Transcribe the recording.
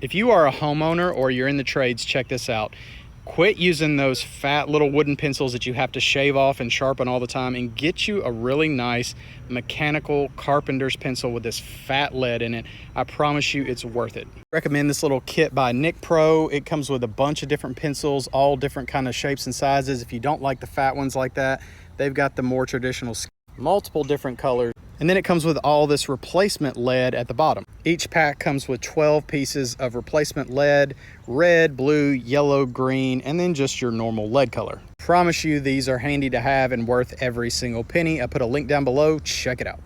If you are a homeowner or you're in the trades, check this out. Quit using those fat little wooden pencils that you have to shave off and sharpen all the time, and get you a really nice mechanical Carpenter's pencil with this fat lead in it. I promise you it's worth it. Recommend this little kit by Nick Pro. It comes with a bunch of different pencils, all different kind of shapes and sizes. If you don't like the fat ones like that, they've got the more traditional, multiple different colors. And then it comes with all this replacement lead at the bottom. Each pack comes with 12 pieces of replacement lead, red, blue, yellow, green, and then just your normal lead color. Promise you these are handy to have and worth every single penny. I put a link down below. Check it out.